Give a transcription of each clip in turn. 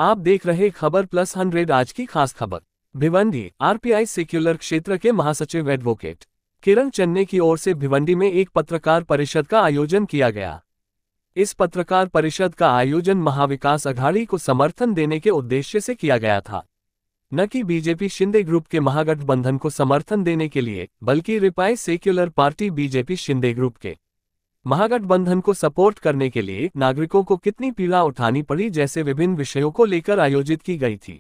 आप देख रहे खबर प्लस 100। आज की खास खबर। भिवंडी आरपीआई सेक्युलर क्षेत्र के महासचिव एडवोकेट किरण चन्ने की ओर से भिवंडी में एक पत्रकार परिषद का आयोजन किया गया। इस पत्रकार परिषद का आयोजन महाविकास अघाड़ी को समर्थन देने के उद्देश्य से किया गया था, न कि बीजेपी शिंदे ग्रुप के महागठबंधन को समर्थन देने के लिए, बल्कि RPI secular party BJP Shinde group के महागठबंधन को सपोर्ट करने के लिए नागरिकों को कितनी पीड़ा उठानी पड़ी जैसे विभिन्न विषयों को लेकर आयोजित की गई थी।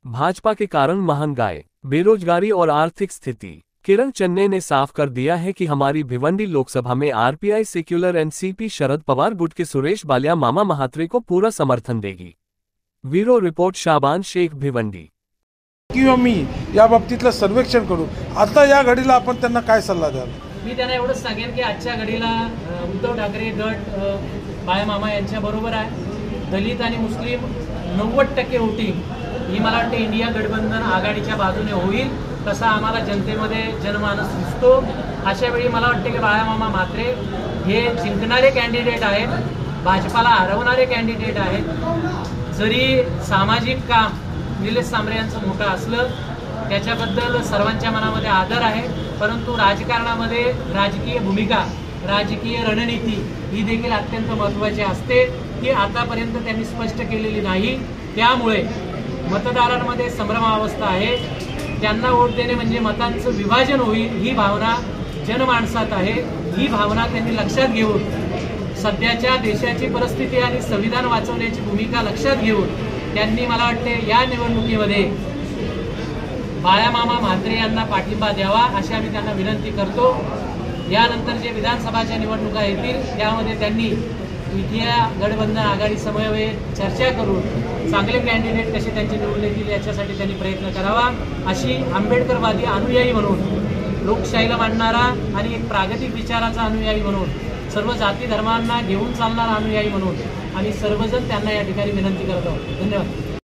भाजपा के कारण महंगाई, बेरोजगारी और आर्थिक स्थिति। किरण चन्ने ने साफ कर दिया है कि हमारी भिवंडी लोकसभा में RPI secular NCP Sharad Pawar गुट के सुरेश बालिया मामा महात्रे को पूरा समर्थन देगी। ब्युरो रिपोर्ट शाबान शेख, भिवंडी। किंवा मी या बाबतीतलं सर्वेक्षण करू। आता या घडीला आपण त्यांना काय सल्ला द्याल? मी त्यांना एवढंच सांगेन की आजच्या घडीला उद्धव ठाकरे गट बाळा मामा यांच्या बरोबर आहे। दलित आणि मुस्लिम 90% वोटिंग ही मला वाटते इंडिया गठबंधन आघाडीच्या बाजूने होईल, तसा आम्हाला जनतेमध्ये जनमानस दिसतो। अशा वेळी मला वाटते की बाळा मामा म्हात्रे हे जिंकणारे कॅन्डिडेट आहेत, भाजपाला हरवणारे कॅन्डिडेट आहेत। जरी सामाजिक काम निलेश सांबरे यांचं मोठं असलं, त्याच्याबद्दल सर्वांच्या मनामध्ये आदर आहे, परंतु राजकारणामध्ये राजकीय भूमिका, राजकीय रणनीती ही देखील अत्यंत महत्त्वाची असते, की आतापर्यंत त्यांनी स्पष्ट केलेली नाही। त्यामुळे मतदारांमध्ये संभ्रमावस्था आहे। त्यांना वोट देणे म्हणजे मतांचं विभाजन होईल ही भावना जनमानसात आहे। ही भावना त्यांनी लक्षात घेऊन सध्याच्या देशाची परिस्थिती आणि संविधान वाचवण्याची भूमिका लक्षात घेऊन त्यांनी मला वाटते या निवडणुकीमध्ये बाळा मामा म्हात्रे यांना पाठिंबा द्यावा अशी आम्ही त्यांना विनंती करतो। यानंतर जे विधानसभाच्या निवडणुका येतील त्यामध्ये त्यांनी इंडिया गठबंधन आघाडी समवेत चर्चा करून चांगले कॅन्डिडेट कसे त्यांचे निवडून येतील याच्यासाठी त्यांनी प्रयत्न करावा, अशी आंबेडकरवादी अनुयायी म्हणून, लोकशाहीला मानणारा आणि एक प्रागतिक विचाराचा अनुयायी म्हणून, सर्व जाती धर्मांना घेऊन चालणारा अनुयायी म्हणून आम्ही सर्वजण त्यांना या ठिकाणी विनंती करत आहोत। धन्यवाद।